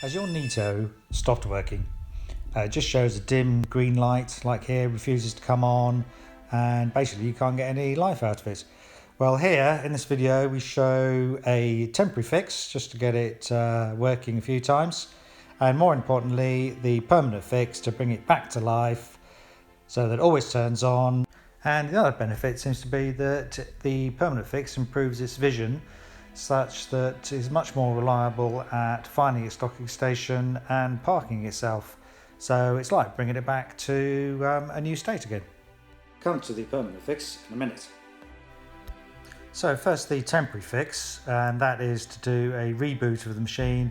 As your Neato stopped working, it just shows a dim green light, like here, refuses to come on, and basically you can't get any life out of it. Well, here in this video we show a temporary fix just to get it working a few times, and more importantly the permanent fix to bring it back to life so that it always turns on. And the other benefit seems to be that the permanent fix improves its vision such that it's much more reliable at finding its docking station and parking itself. So it's like bringing it back to a new state again. Come to the permanent fix in a minute. So first the temporary fix, and that is to do a reboot of the machine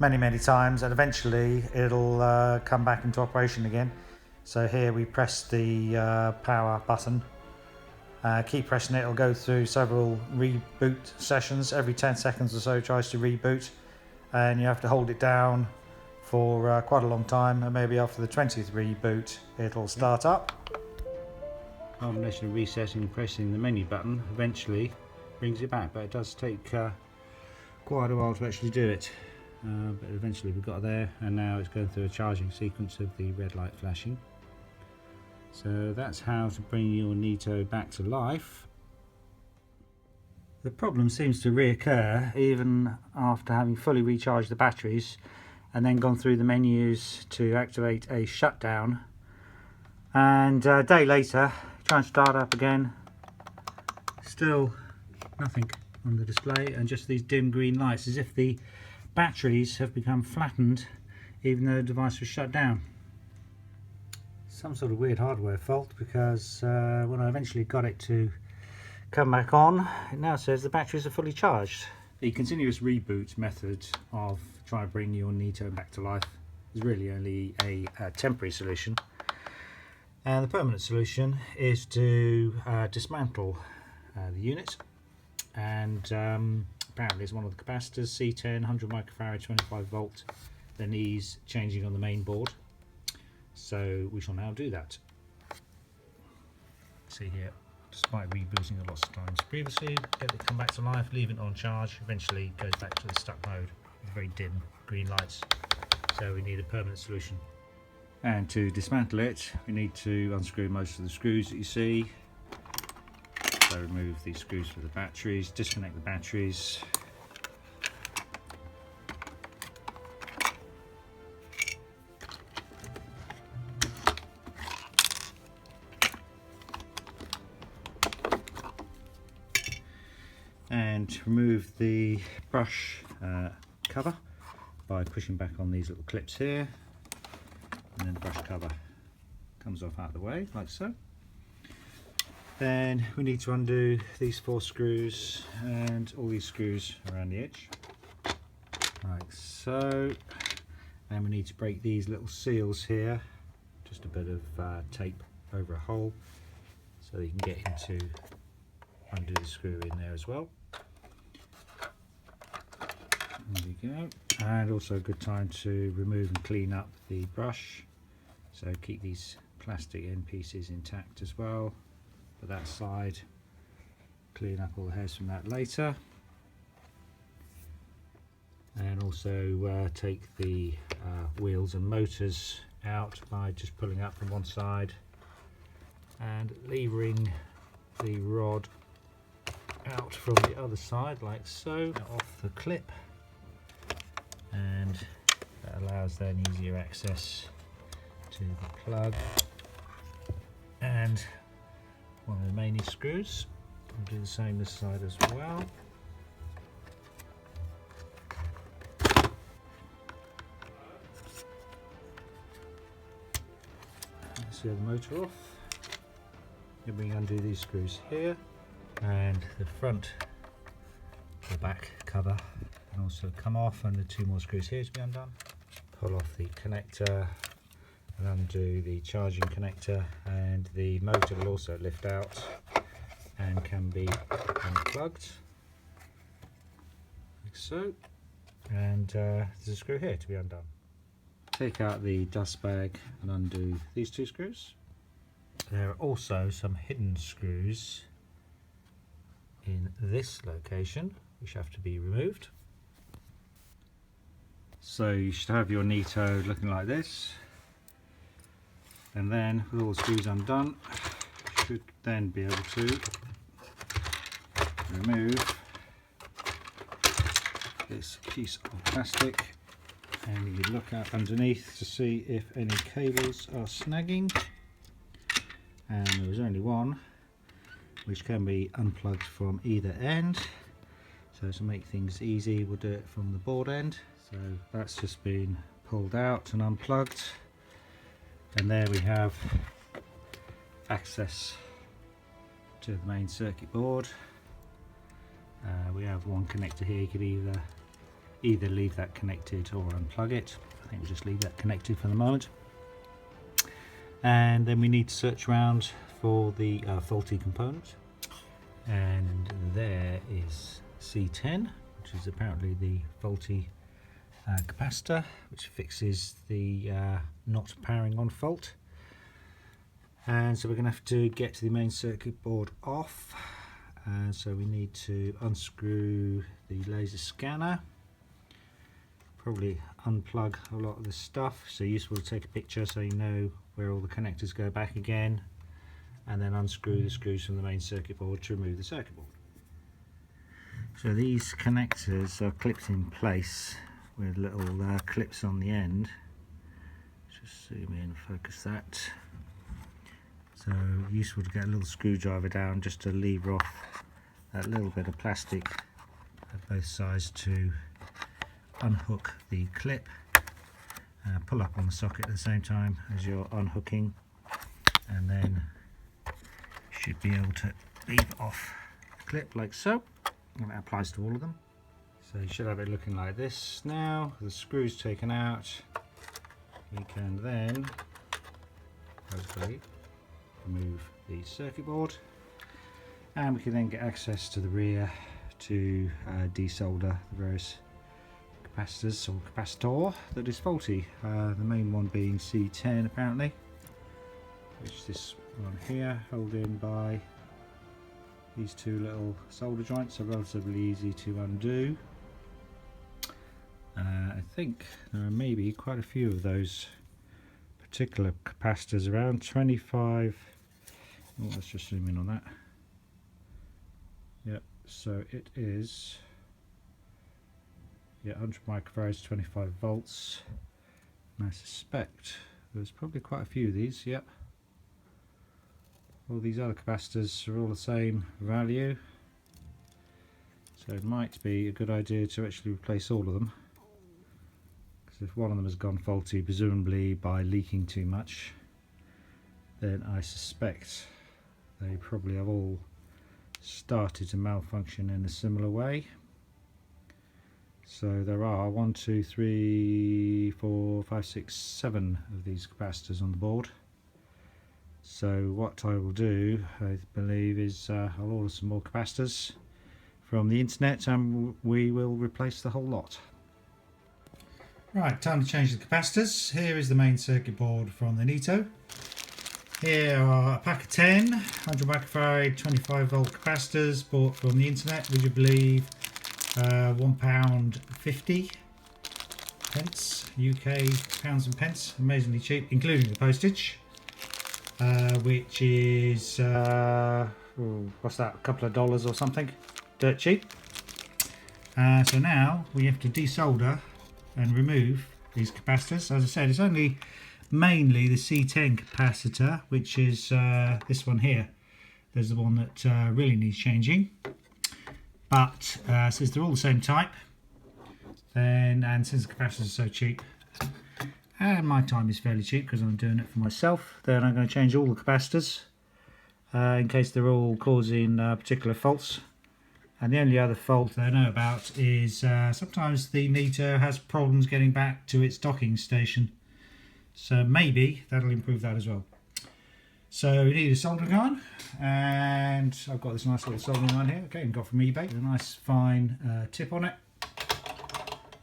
many times, and eventually it'll come back into operation again. So here we press the power button. Keep pressing it, it'll go through several reboot sessions. Every 10 seconds or so it tries to reboot, and you have to hold it down for quite a long time, and maybe after the 20th reboot it'll start up. Combination of resetting and pressing the menu button eventually brings it back, but it does take quite a while to actually do it. But eventually we got there, and now it's going through a charging sequence of the red light flashing. So that's how to bring your Neato back to life. The problem seems to reoccur even after having fully recharged the batteries and then gone through the menus to activate a shutdown. And a day later, try and start up again, still nothing on the display and just these dim green lights, as if the batteries have become flattened even though the device was shut down. Some sort of weird hardware fault, because when I eventually got it to come back on, it now says the batteries are fully charged. The continuous reboot method of trying to bring your Neato back to life is really only a temporary solution, and the permanent solution is to dismantle the unit, and apparently it's one of the capacitors, C10, 100 microfarad, 25 volt, that needs changing on the main board. So we shall now do that. See here, despite rebooting it lots of times previously, get it come back to life, leave it on charge, eventually goes back to the stuck mode with very dim green lights. So we need a permanent solution. And to dismantle it, we need to unscrew most of the screws that you see. So remove these screws for the batteries, disconnect the batteries. And remove the brush cover by pushing back on these little clips here, and then the brush cover comes off out of the way like so. Then we need to undo these 4 screws and all these screws around the edge like so, and we need to break these little seals here, just a bit of tape over a hole so that you can get into undo the screw in there as well. There we go. And also a good time to remove and clean up the brush, so keep these plastic end pieces intact as well. But that side, clean up all the hairs from that later. And also take the wheels and motors out by just pulling up from one side and levering the rod out from the other side like so, off the clip, and that allows then easier access to the plug and one of the remaining screws. I'll do the same this side as well. Seal the motor off. Then we undo these screws here, and the front or back cover can also come off, and the 2 more screws here to be undone. Pull off the connector and undo the charging connector, and the motor will also lift out and can be unplugged like so. And there's a screw here to be undone. Take out the dust bag and undo these 2 screws. There are also some hidden screws in this location which have to be removed. So you should have your Neato looking like this, and then with all the screws undone, you should then be able to remove this piece of plastic, and you look out underneath to see if any cables are snagging, and there is only one which can be unplugged from either end. So to make things easy, we'll do it from the board end. So that's just been pulled out and unplugged, and there we have access to the main circuit board. We have one connector here. You could either leave that connected or unplug it. I think we'll just leave that connected for the moment. And then we need to search around for the faulty component, and there is C10, which is apparently the faulty capacitor, which fixes the not powering on fault. And so we're going to have to get to the main circuit board off, and so we need to unscrew the laser scanner, probably unplug a lot of the stuff, so useful to take a picture so you know where all the connectors go back again, and then unscrew the screws from the main circuit board to remove the circuit board. So these connectors are clipped in place with little clips on the end. Just zoom in, focus that. So useful to get a little screwdriver down just to lever off that little bit of plastic at both sides to unhook the clip. Pull up on the socket at the same time as you're unhooking, and then you should be able to lever off the clip like so, and that applies to all of them. So you should have it looking like this now. The screws taken out, we can then hopefully remove the circuit board, and we can then get access to the rear to desolder the various capacitors or capacitor that is faulty. The main one being C10 apparently, which is this one here, held in by these two little solder joints, are relatively easy to undo. I think there are maybe quite a few of those particular capacitors, around 25. Oh, let's just zoom in on that. Yep, so it is 100 microfarads, 25 volts, and I suspect there's probably quite a few of these. Yep, all these other capacitors are all the same value, so it might be a good idea to actually replace all of them, because if one of them has gone faulty, presumably by leaking too much, then I suspect they probably have all started to malfunction in a similar way. So there are 1, 2, 3, 4, 5, 6, 7 of these capacitors on the board. So what I will do, I believe, is I'll order some more capacitors from the internet, and we will replace the whole lot. Right, time to change the capacitors. Here is the main circuit board from the Neato. Here are a pack of 10 100 microfarad 25 volt capacitors bought from the internet. Would you believe £1.50 UK pounds and pence, amazingly cheap, including the postage, which is what's that, a couple of dollars or something, dirt cheap. So now we have to desolder and remove these capacitors. As I said, it's only mainly the C10 capacitor, which is this one here. There's the one that really needs changing, but since they're all the same type, then, and since the capacitors are so cheap and my time is fairly cheap because I'm doing it for myself, then I'm going to change all the capacitors in case they're all causing particular faults. And the only other fault that I know about is sometimes the Neato has problems getting back to its docking station, so maybe that'll improve that as well. So we need a soldering iron, and I've got this nice little soldering iron here, okay, and got from eBay, with a nice fine tip on it,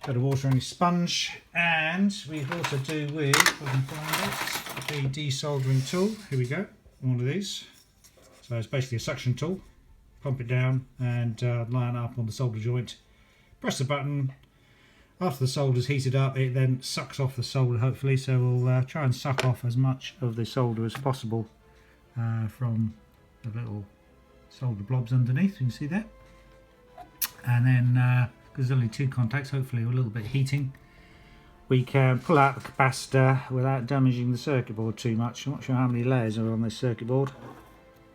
bit of water on your sponge, and we also do with, if I can find it, the desoldering tool. Here we go, one of these. So it's basically a suction tool. Pump it down and line it up on the solder joint, press the button, After the solder's heated up, it then sucks off the solder hopefully, so we'll try and suck off as much of the solder as possible from the little solder blobs underneath, you can see there. And then, because there's only 2 contacts, hopefully with a little bit of heating, we can pull out the capacitor without damaging the circuit board too much. I'm not sure how many layers are on this circuit board,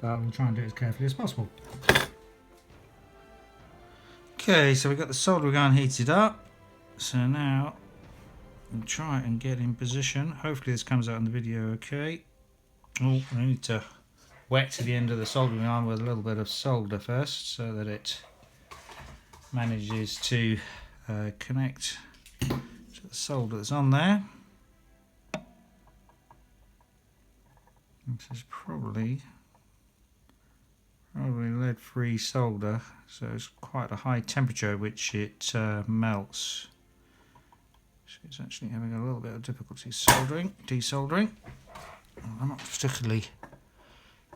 but we'll try and do it as carefully as possible. Okay, so we've got the soldering iron heated up. So now we'll try and get in position. Hopefully this comes out in the video okay. Oh, I need to wet the end of the soldering iron with a little bit of solder first so that it manages to connect to the solder that's on there. This is probably lead-free solder, so it's quite a high temperature at which it melts. So it's actually having a little bit of difficulty desoldering. Well, not particularly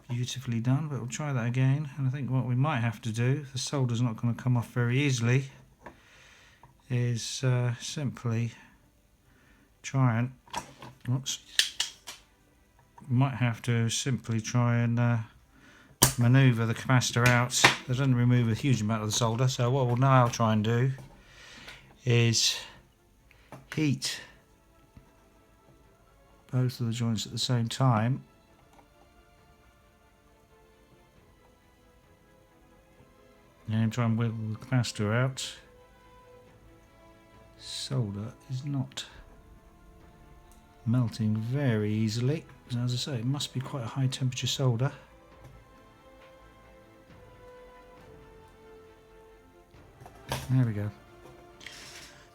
beautifully done, but we'll try that again. And I think what we might have to do, if the solder's not going to come off very easily, is simply try and might have to simply try and maneuver the capacitor out. That doesn't remove a huge amount of the solder, so what we'll now try and do is heat both of the joints at the same time. And try and wiggle the capacitor out. Solder is not melting very easily. So as I say, it must be quite a high temperature solder. There we go.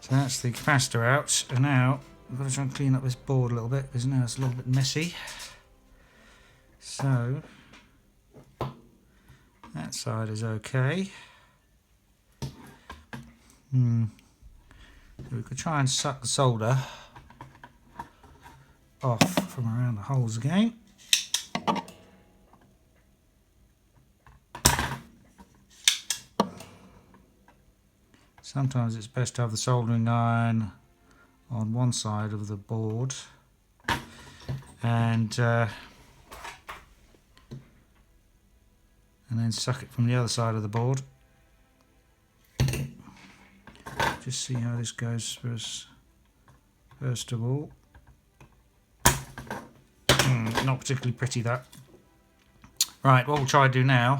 So that's the capacitor out, and now I've got to try and clean up this board a little bit because now it's a little bit messy. So that side is okay. So we could try and suck the solder off from around the holes again. Sometimes it's best to have the soldering iron on one side of the board and then suck it from the other side of the board. Just see how this goes first of all. Not particularly pretty, that. Right, what we'll try to do now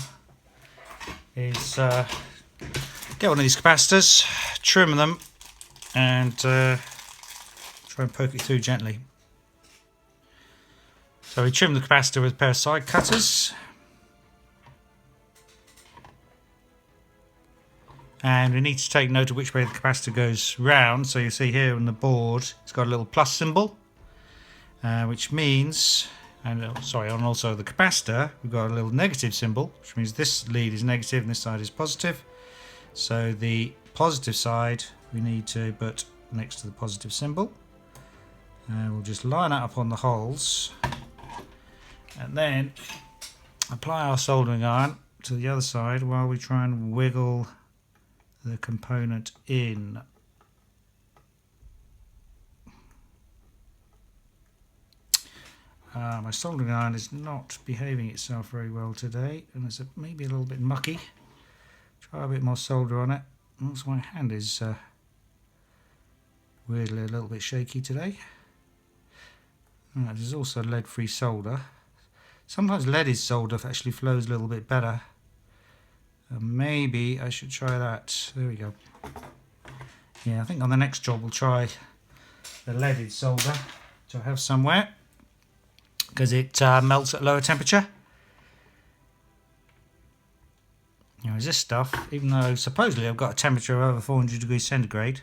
is get one of these capacitors, trim them, and try and poke it through gently. So we trim the capacitor with a pair of side cutters. And we need to take note of which way the capacitor goes round. So you see here on the board, it's got a little plus symbol, which means, and also the capacitor, we've got a little negative symbol, which means this lead is negative and this side is positive. So the positive side we need to put next to the positive symbol. And we'll just line that up on the holes and then apply our soldering iron to the other side while we try and wiggle the component in. My soldering iron is not behaving itself very well today, and it's maybe a little bit mucky. Try a bit more solder on it. Also, my hand is weirdly a little bit shaky today. There's also lead-free solder. Sometimes leaded solder actually flows a little bit better. Maybe I should try that. There we go. Yeah, I think on the next job we'll try the leaded solder, which I have somewhere, because it melts at lower temperature. Whereas this stuff, even though supposedly I've got a temperature of over 400 degrees centigrade,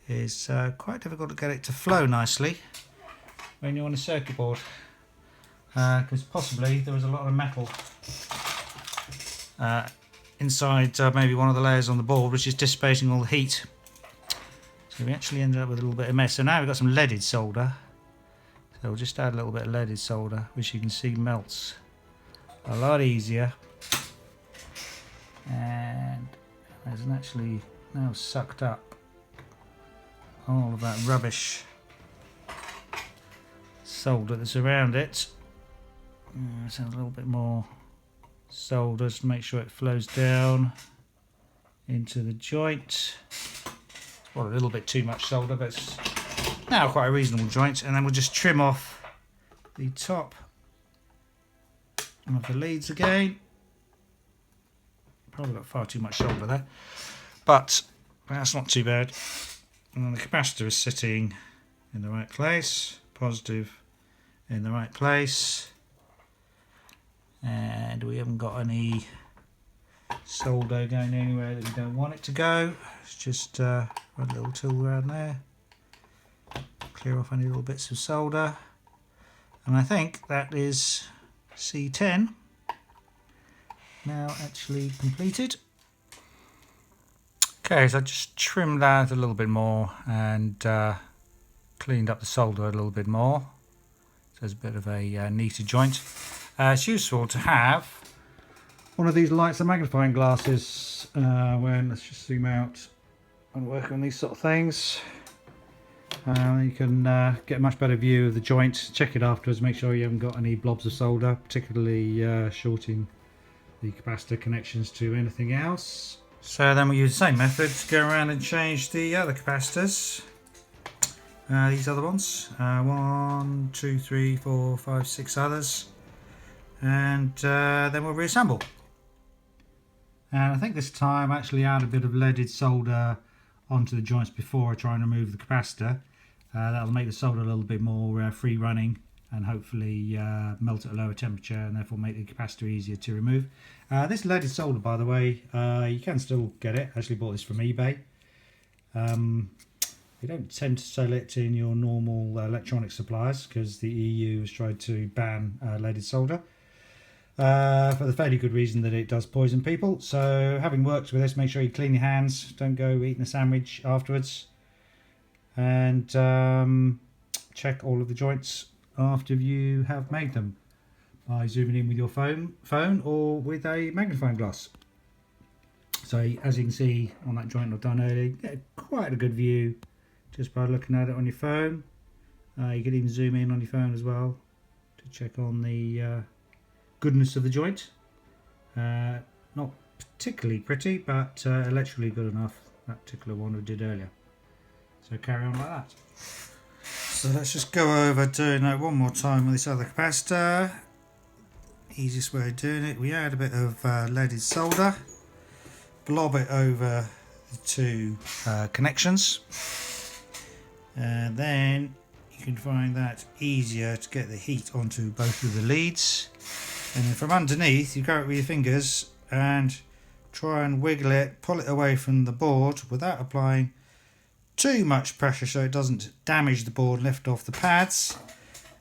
is quite difficult to get it to flow nicely when you're on a circuit board, because possibly there was a lot of metal inside maybe one of the layers on the board, which is dissipating all the heat. So we actually ended up with a little bit of mess. So now we've got some leaded solder. So we'll just add a little bit of leaded solder, which you can see melts a lot easier. And hasn't actually now sucked up all of that rubbish solder that's around it. Let's add a little bit more solder to make sure it flows down into the joint. Well, a little bit too much solder, but it's now quite a reasonable joint. And then we'll just trim off the top of the leads again. Probably got far too much solder there, but that's not too bad. And then the capacitor is sitting in the right place, positive in the right place, and we haven't got any solder going anywhere that we don't want it to go. It's just run a little tool around there, clear off any little bits of solder, and I think that is C10 now actually completed. Okay, so I just trimmed that a little bit more and cleaned up the solder a little bit more. So there's a bit of a neater joint. It's useful to have one of these lights and magnifying glasses when, let's just zoom out and work on these sort of things. You can get a much better view of the joint. Check it afterwards, make sure you haven't got any blobs of solder, particularly shorting the capacitor connections to anything else. So then we use the same method to go around and change the other capacitors. These other ones, 1, 2, 3, 4, 5, 6 others, and then we'll reassemble. And I think this time I actually add a bit of leaded solder onto the joints before I try and remove the capacitor. That'll make the solder a little bit more free running and hopefully melt at a lower temperature and therefore make the capacitor easier to remove. This leaded solder, by the way, you can still get it. I actually bought this from eBay. They don't tend to sell it in your normal electronic suppliers because the EU has tried to ban leaded solder for the fairly good reason that it does poison people. So having worked with this, make sure you clean your hands, don't go eating a sandwich afterwards, and check all of the joints after you have made them by zooming in with your phone or with a magnifying glass. So as you can see on that joint I've done earlier, you get quite a good view just by looking at it on your phone. You can even zoom in on your phone as well to check on the goodness of the joint. Not particularly pretty, but electrically good enough, that particular one we did earlier. So carry on like that. So let's just go over doing that one more time with this other capacitor. Easiest way of doing it, we add a bit of leaded solder, blob it over the two connections, and then you can find that easier to get the heat onto both of the leads. And then from underneath you grab it with your fingers and try and wiggle it, pull it away from the board without applying too much pressure so it doesn't damage the board, lift off the pads,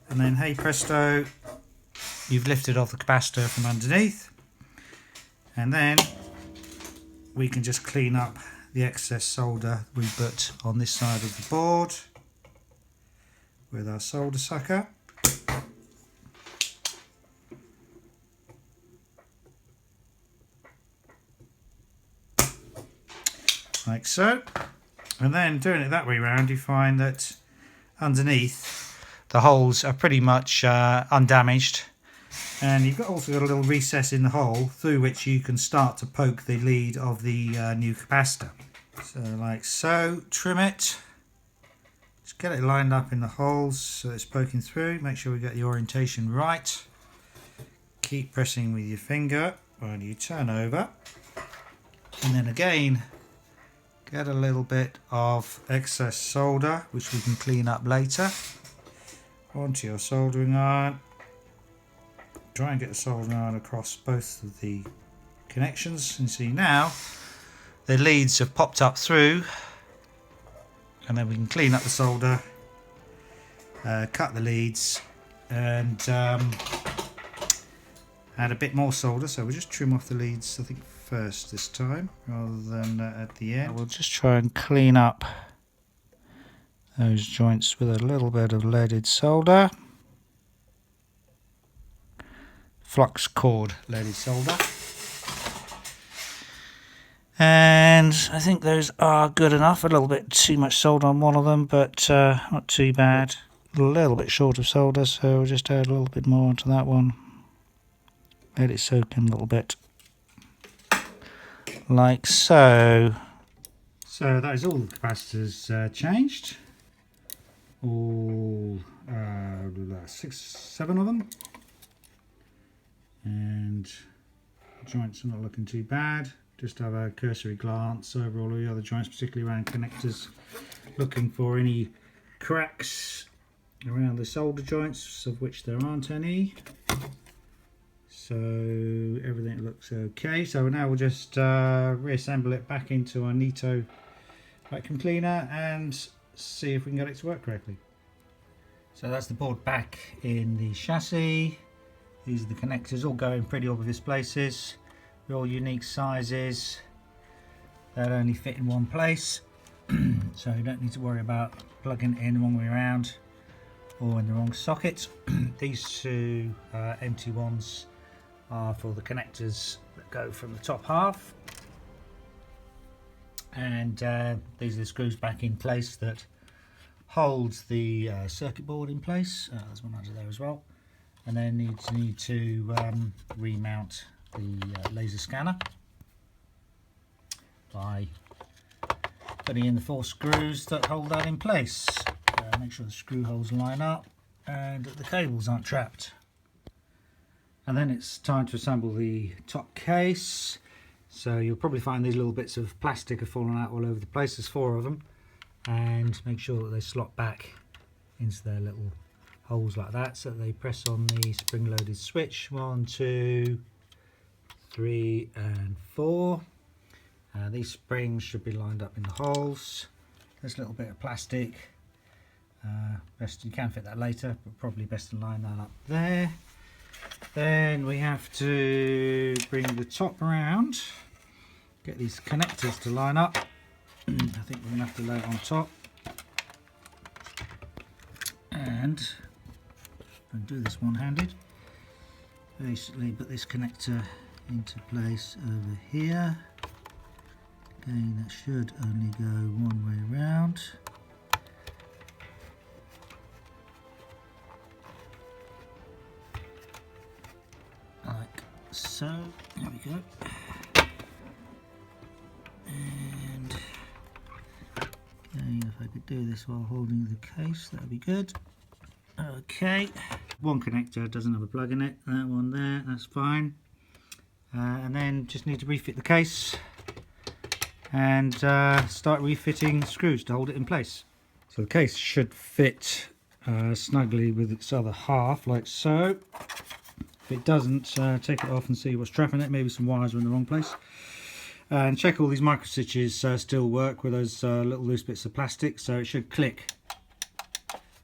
and then hey presto, you've lifted off the capacitor from underneath. And then we can just clean up the excess solder we put on this side of the board with our solder sucker. Like so. And then doing it that way round, you find that underneath the holes are pretty much undamaged, and you've also got a little recess in the hole through which you can start to poke the lead of the new capacitor. So like so, trim it, just get it lined up in the holes so it's poking through. Make sure we get the orientation right. Keep pressing with your finger while you turn over, and then again get a little bit of excess solder which we can clean up later onto your soldering iron. Try and get the soldering iron across both of the connections, and see now the leads have popped up through, and then we can clean up the solder, cut the leads, and add a bit more solder. So we'll just trim off the leads, I think first this time rather than at the end. We'll just try and clean up those joints with a little bit of leaded solder, flux cord leaded solder. And I think those are good enough. A little bit too much solder on one of them, but not too bad. A little bit short of solder, so we'll just add a little bit more onto that one. Let it soak in a little bit, like so. So that is all the capacitors changed. All 7 of them. And the joints are not looking too bad. Just have a cursory glance over all the other joints, particularly around connectors, looking for any cracks around the solder joints, of which there aren't any. So everything looks okay. So now we'll just reassemble it back into our Neato vacuum cleaner and see if we can get it to work correctly. So that's the board back in the chassis. These are the connectors, all go in pretty obvious places. They're all unique sizes. They'll only fit in one place, so you don't need to worry about plugging it in the wrong way around or in the wrong socket. These two empty ones are for the connectors that go from the top half, and these are the screws back in place that holds the circuit board in place. There's one under there as well. And then need to remount the laser scanner by putting in the 4 screws that hold that in place. Make sure the screw holes line up and that the cables aren't trapped. And then it's time to assemble the top case. So you'll probably find these little bits of plastic have fallen out all over the place. There's 4 of them, and make sure that they slot back into their little holes like that, so that they press on the spring-loaded switch. 1, 2, 3 and 4. These springs should be lined up in the holes. This little bit of plastic, best you can fit that later, but probably best to line that up there. Then we have to bring the top around, get these connectors to line up. I think we're going to have to lay it on top, and I'll do this one-handed. Basically put this connector into place over here. Again, that should only go one way around. Like so. There we go. And again, if I could do this while holding the case, that would be good. Okay. One connector doesn't have a plug in it. That one there, that's fine. And then just need to refit the case and start refitting screws to hold it in place. So the case should fit snugly with its other half, like so. If it doesn't, take it off and see what's trapping it. Maybe some wires are in the wrong place. And check all these micro stitches still work with those little loose bits of plastic, so it should click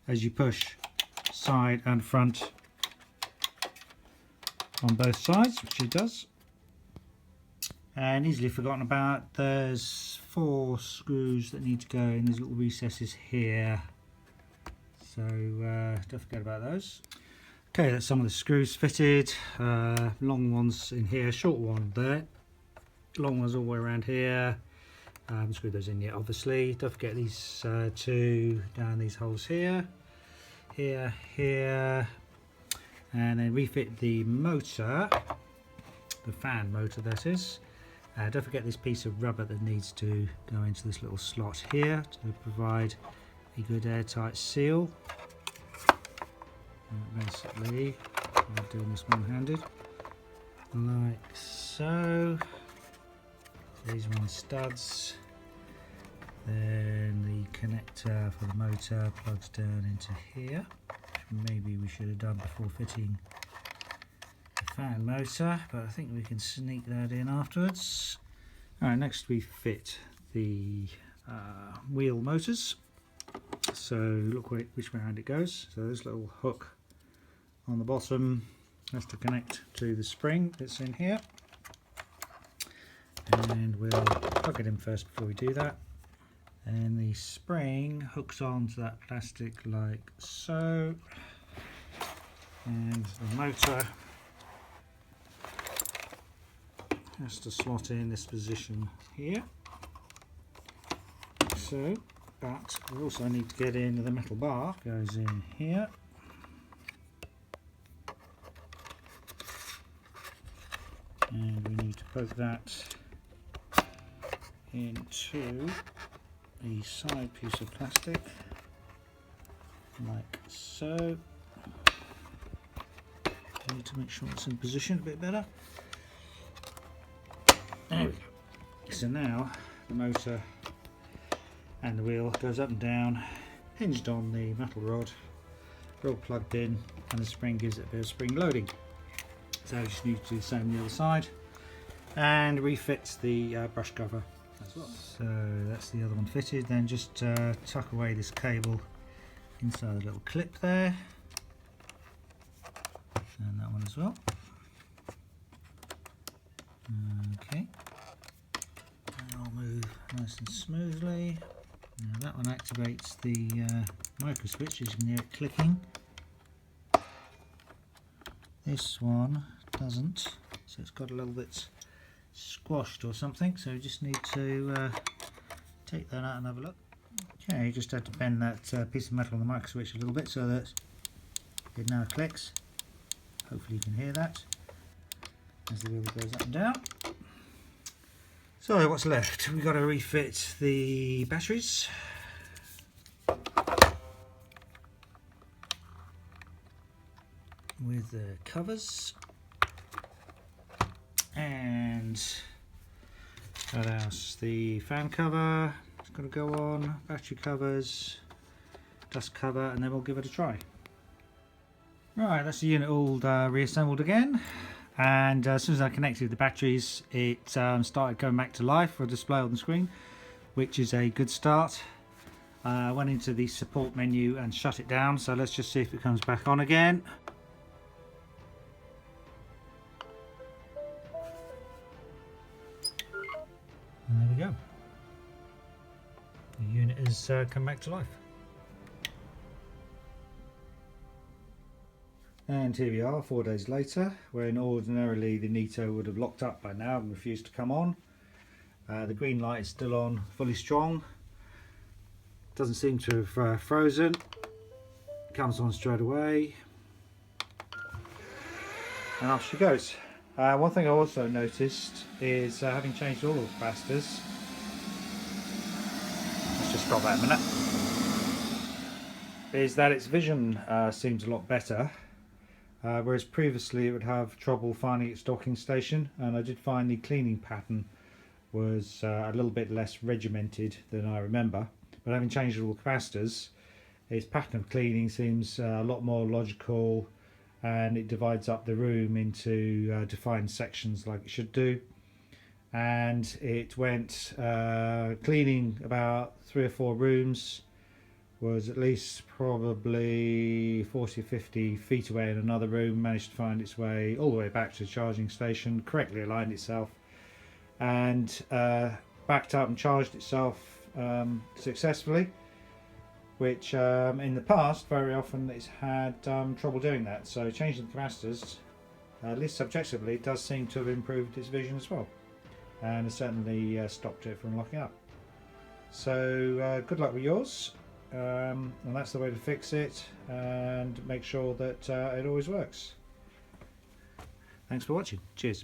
as you push side and front on both sides, which it does. And easily forgotten about, there's 4 screws that need to go in these little recesses here, so don't forget about those. Okay, that's some of the screws fitted. Long ones in here, short one there, long ones all the way around here. I haven't screwed those in yet, obviously. Don't forget these 2 down these holes here, here, and then refit the motor, the fan motor that is. Don't forget this piece of rubber that needs to go into this little slot here to provide a good airtight seal. Basically, I'm doing this one-handed, like so. These are on studs. Then the connector for the motor plugs down into here, which maybe we should have done before fitting the fan motor, but I think we can sneak that in afterwards. Alright, next we fit the wheel motors. So look which way around it goes. So this little hook on the bottom has to connect to the spring that's in here, and we'll plug it in first before we do that. And the spring hooks onto that plastic like so, and the motor has to slot in this position here. So, but we also need to get in the metal bar, goes in here. And we need to poke that into the side piece of plastic, like so. I need to make sure it's in position a bit better. There we go. So now the motor and the wheel goes up and down, hinged on the metal rod, all plugged in, and the spring gives it a bit of spring loading. So you just need to do the same on the other side and refit the brush cover as well. So that's the other one fitted. Then just tuck away this cable inside the little clip there, and that one as well. Okay, and I'll move nice and smoothly. Now that one activates the micro switch, as you can hear it clicking. This one doesn't, so it's got a little bit squashed or something, so we just need to take that out and have a look. Okay, you just had to bend that piece of metal on the micro switch a little bit so that it now clicks. Hopefully you can hear that as the wheel goes up and down. So what's left? We've got to refit the batteries. With the covers, and what else? The fan cover is going to go on, battery covers, dust cover, and then we'll give it a try. Right, that's the unit all reassembled again, and as soon as I connected the batteries, it started going back to life for a display on the screen, which is a good start. I went into the support menu and shut it down, so let's just see if it comes back on again. And there we go. The unit has come back to life. And here we are 4 days later, when ordinarily the Neato would have locked up by now and refused to come on. The green light is still on, fully strong. Doesn't seem to have frozen. Comes on straight away. And off she goes. One thing I also noticed is having changed all of the capacitors, let's just stop that a minute, is that its vision seems a lot better, whereas previously it would have trouble finding its docking station, and I did find the cleaning pattern was a little bit less regimented than I remember, but having changed all the capacitors, its pattern of cleaning seems a lot more logical, and it divides up the room into defined sections like it should do. And it went cleaning about 3 or 4 rooms, was at least probably 40 or 50 feet away in another room, managed to find its way all the way back to the charging station, correctly aligned itself, and backed up and charged itself successfully, which in the past very often it's had trouble doing that. So changing the capacitors, at least subjectively, does seem to have improved its vision as well, and has certainly stopped it from locking up. So good luck with yours, and that's the way to fix it and make sure that it always works. Thanks for watching. Cheers.